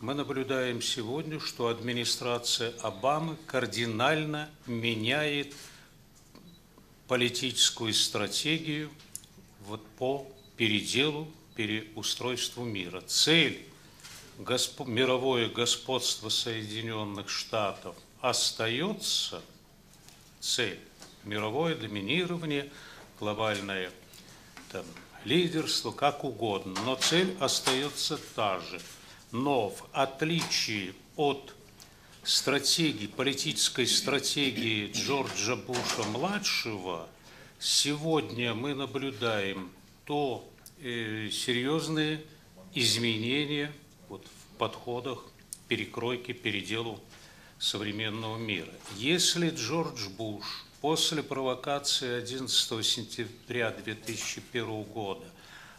Мы наблюдаем сегодня, что администрация Обамы кардинально меняет политическую стратегию по переделу, переустройству мира. Цель мировое господство Соединенных Штатов остается, цель мировое доминирование, глобальное лидерство, как угодно, но цель остается та же. Но в отличие от стратегии, политической стратегии Джорджа Буша-младшего, сегодня мы наблюдаем серьезные изменения в подходах, перекройке, переделу современного мира. Если Джордж Буш после провокации 11 сентября 2001 года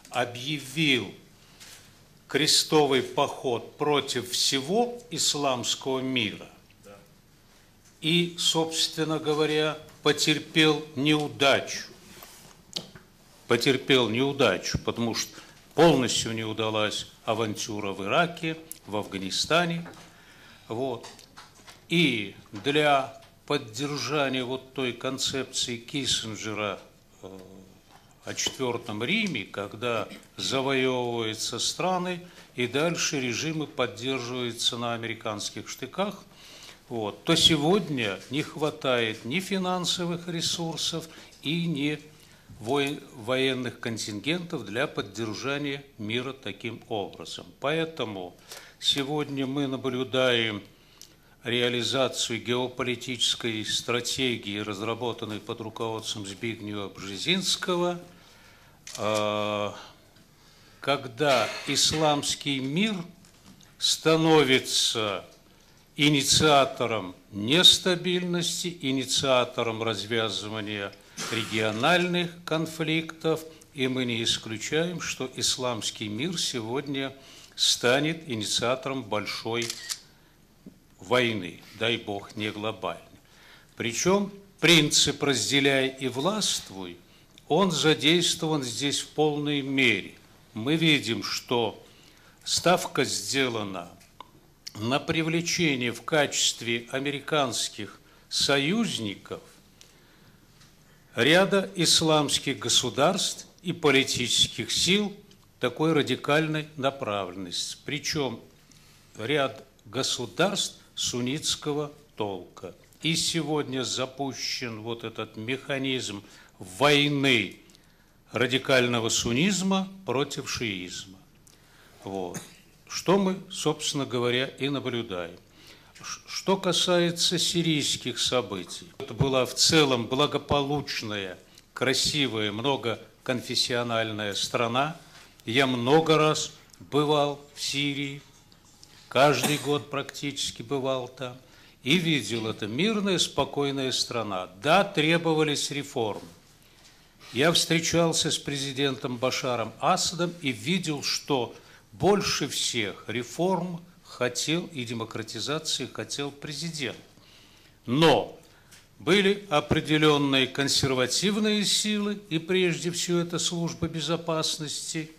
объявил крестовый поход против всего исламского мира и, собственно говоря, потерпел неудачу, потому что полностью не удалась авантюра в Ираке, в Афганистане. И для поддержания той концепции Киссинджера о Четвертом Риме, когда завоевываются страны и дальше режимы поддерживаются на американских штыках, то сегодня не хватает ни финансовых ресурсов и ни военных контингентов для поддержания мира таким образом. Поэтому сегодня мы наблюдаем реализацию геополитической стратегии, разработанной под руководством Збигнева Бжезинского, когда исламский мир становится инициатором нестабильности, инициатором развязывания региональных конфликтов, и мы не исключаем, что исламский мир сегодня станет инициатором большой войны, дай бог, не глобальной. Причем принцип «разделяй и властвуй», он задействован здесь в полной мере. Мы видим, что ставка сделана на привлечение в качестве американских союзников ряда исламских государств и политических сил такой радикальной направленности. Причем ряд государств суннитского толка. И сегодня запущен этот механизм войны радикального суннизма против шиизма. Что мы, собственно говоря, и наблюдаем. Что касается сирийских событий, это была в целом благополучная, красивая, многоконфессиональная страна. Я много раз бывал в Сирии, каждый год практически бывал там, и видел, это мирная, спокойная страна. Да, требовались реформы. Я встречался с президентом Башаром Асадом и видел, что больше всех реформ хотел и демократизации хотел президент. Но были определенные консервативные силы, и прежде всего это служба безопасности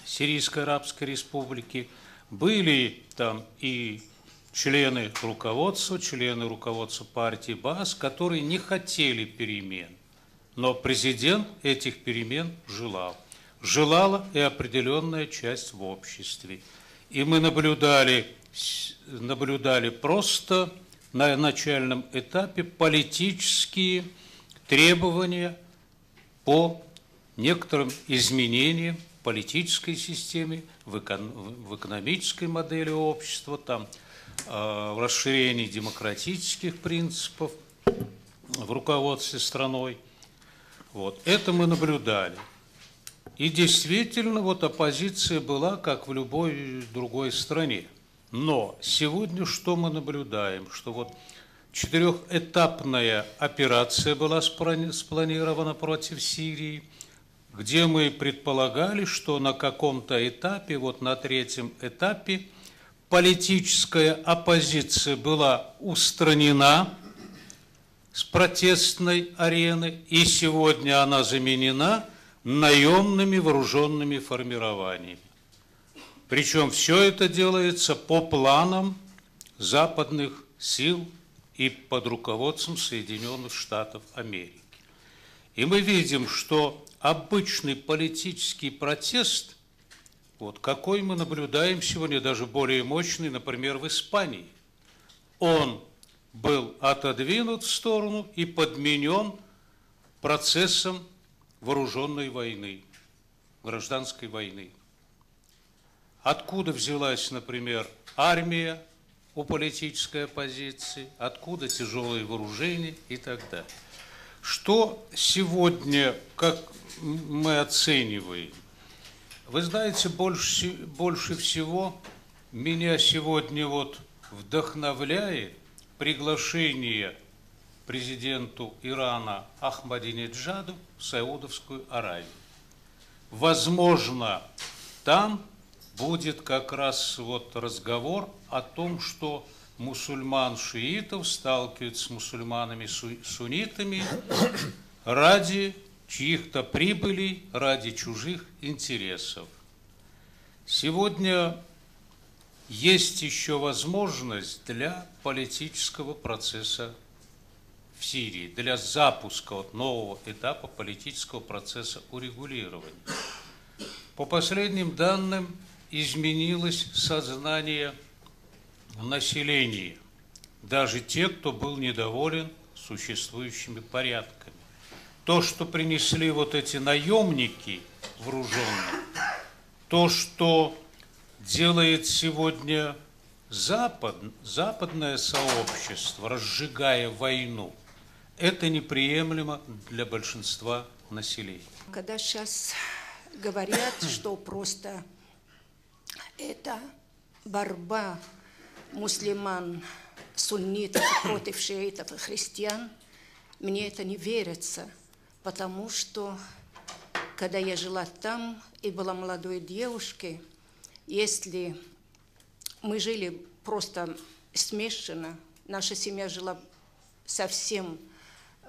Сирийской Арабской Республики, были там и члены руководства партии Баас, которые не хотели перемен. Но президент этих перемен желал. Желала и определенная часть в обществе. И мы наблюдали просто на начальном этапе политические требования по некоторым изменениям в политической системе, в экономической модели общества, в расширении демократических принципов в руководстве страной. Это мы наблюдали. И действительно, оппозиция была, как в любой другой стране. Но сегодня что мы наблюдаем? Что четырехэтапная операция была спланирована против Сирии, где мы предполагали, что на каком-то этапе, на третьем этапе, политическая оппозиция была устранена с протестной арены, и сегодня она заменена наемными вооруженными формированиями. Причем все это делается по планам западных сил и под руководством Соединенных Штатов Америки. И мы видим, что обычный политический протест, вот какой мы наблюдаем сегодня, даже более мощный, например, в Испании, он был отодвинут в сторону и подменен процессом вооруженной войны, гражданской войны. Откуда взялась, например, армия у политической оппозиции, откуда тяжелые вооружения и так далее. Что сегодня, как мы оцениваем? Вы знаете, больше всего меня сегодня вот вдохновляет приглашение президенту Ирана Ахмадинеджаду в Саудовскую Аравию. Возможно, там будет как раз вот разговор о том, что мусульман-шиитов сталкивают с мусульманами-суннитами ради чьих-то прибылей, ради чужих интересов. Сегодня есть еще возможность для политического процесса в Сирии, для запуска вот нового этапа политического процесса урегулирования. По последним данным, изменилось сознание населения, даже те, кто был недоволен существующими порядками. То, что принесли вот эти наемники вооруженные, то, что делает сегодня западное сообщество, разжигая войну, это неприемлемо для большинства населения. Когда сейчас говорят, что просто это борьба мусульман, суннитов против шиитов и христиан, мне это не верится, потому что, когда я жила там и была молодой девушкой, если мы жили просто смешанно, наша семья жила совсем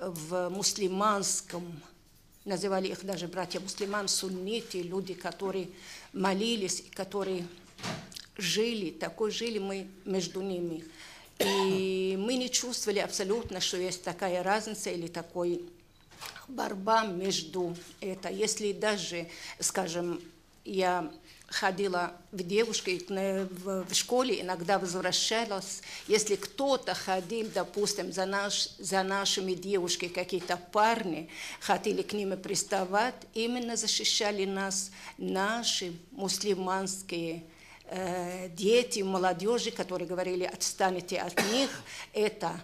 в мусульманском, называли их даже братья мусульман, сунниты, люди, которые молились, которые жили мы между ними. И мы не чувствовали абсолютно, что есть такая разница или такой борьба между это. Если даже, скажем, я ходила в девушке в школе, иногда возвращалась, если кто-то ходил, допустим, за нашими девушками, какие-то парни хотели к ним приставать, именно защищали нас наши мусульманские дети, молодежи, которые говорили: отстаньте от них, это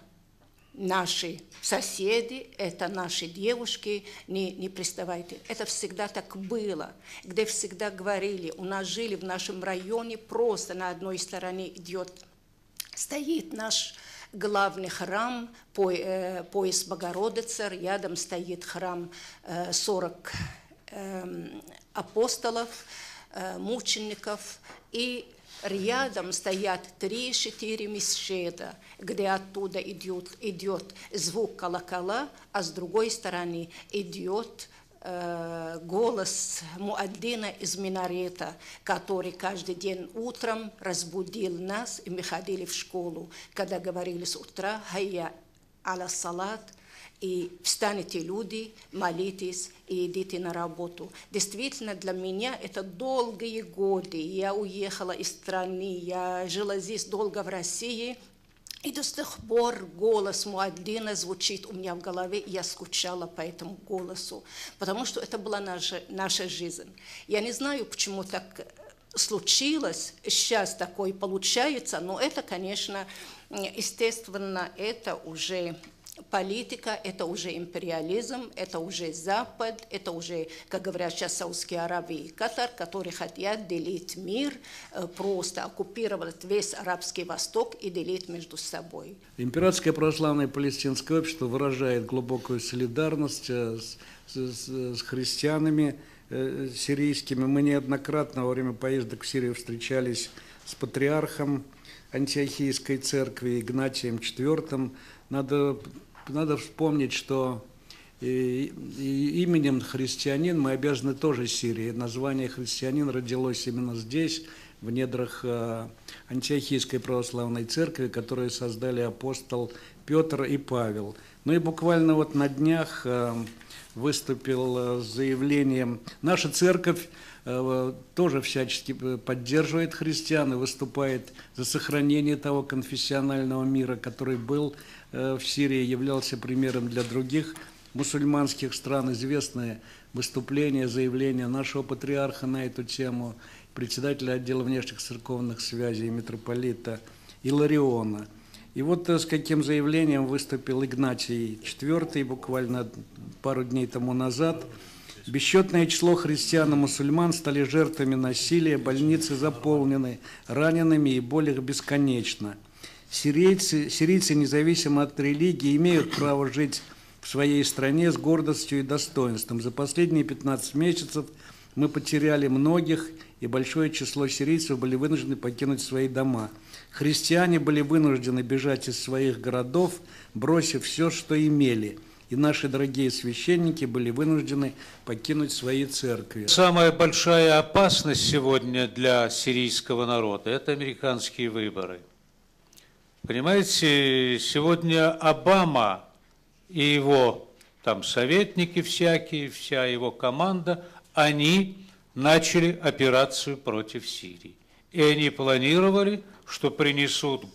наши соседи, это наши девушки, не приставайте. Это всегда так было, где всегда говорили, у нас жили в нашем районе, просто на одной стороне стоит наш главный храм, пояс Богородицы, рядом стоит храм 40 апостолов, мучеников, и рядом стоят 3-4 мечети, где оттуда идет звук колокола, а с другой стороны идет голос муаддина из минарета, который каждый день утром разбудил нас, и мы ходили в школу, когда говорили с утра: «Хайя аля салат», и встанете, люди, молитесь и идите на работу. Действительно, для меня это долгие годы. Я уехала из страны, я жила здесь долго в России, и до сих пор голос муаддина звучит у меня в голове, и я скучала по этому голосу, потому что это была наша жизнь. Я не знаю, почему так случилось, сейчас такое получается, но это, конечно, естественно, это уже политика, это уже империализм, это уже Запад, это уже, как говорят сейчас, Саудовская Аравия и Катар, которые хотят делить мир, просто оккупировать весь Арабский Восток и делить между собой. Императорское православное палестинское общество выражает глубокую солидарность с христианами сирийскими. Мы неоднократно во время поездок в Сирию встречались с патриархом Антиохийской церкви Игнатием IV. Надо вспомнить, что именем христианин мы обязаны тоже Сирии. Название христианин родилось именно здесь, в недрах Антиохийской православной церкви, которую создали апостол Петр и Павел. Ну и буквально вот на днях выступил с заявлением. Наша церковь тоже всячески поддерживает христиан и выступает за сохранение того конфессионального мира, который был в Сирии, являлся примером для других мусульманских стран. Известное выступление, заявление нашего патриарха на эту тему, председателя отдела внешних церковных связей, митрополита Илариона. И вот с каким заявлением выступил Игнатий IV буквально пару дней тому назад. Бесчетное число христиан и мусульман стали жертвами насилия, больницы заполнены ранеными и боль их бесконечна. Сирийцы, независимо от религии, имеют право жить в своей стране с гордостью и достоинством. За последние 15 месяцев мы потеряли многих, и большое число сирийцев были вынуждены покинуть свои дома. Христиане были вынуждены бежать из своих городов, бросив все, что имели. И наши дорогие священники были вынуждены покинуть свои церкви. Самая большая опасность сегодня для сирийского народа – это американские выборы. Понимаете, сегодня Обама и его там советники всякие, вся его команда, они начали операцию против Сирии. И они планировали, что принесут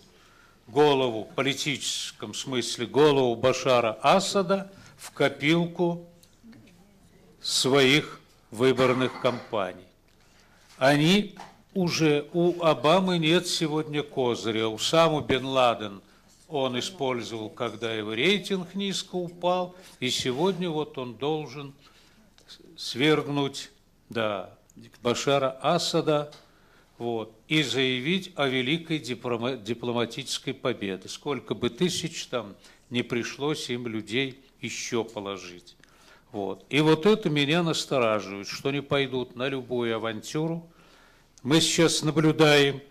голову, в политическом смысле, голову Башара Асада в копилку своих выборных кампаний. Они уже, у Обамы нет сегодня козыря, Усаму бен Ладен он использовал, когда его рейтинг низко упал, и сегодня вот он должен свергнуть, Башара Асада, вот, и заявить о великой дипломатической победе. Сколько бы тысяч там не пришлось им людей еще положить. Вот. И вот это меня настораживает, что они пойдут на любую авантюру. Мы сейчас наблюдаем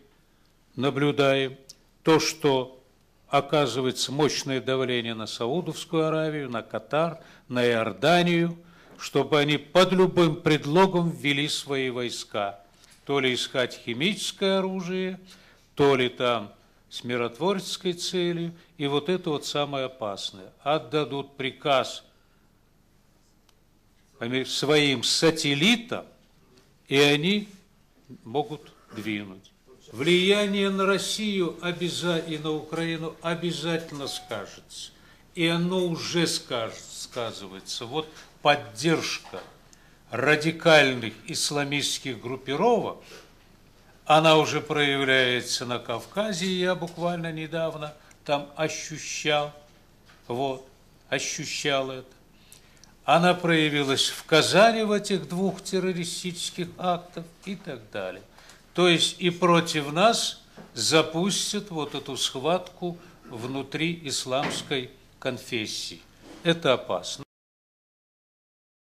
то, что оказывается мощное давление на Саудовскую Аравию, на Катар, на Иорданию, чтобы они под любым предлогом ввели свои войска. То ли искать химическое оружие, то ли там с миротворческой целью. И вот это вот самое опасное. Отдадут приказ своим сателлитам, и они могут двинуть. Влияние на Россию и на Украину обязательно скажется. И оно уже сказывается. Вот поддержка радикальных исламистских группировок, она уже проявляется на Кавказе, я буквально недавно там ощущал это. Она проявилась в Казани в этих 2 террористических актах и так далее. То есть и против нас запустят вот эту схватку внутри исламской конфессии. Это опасно.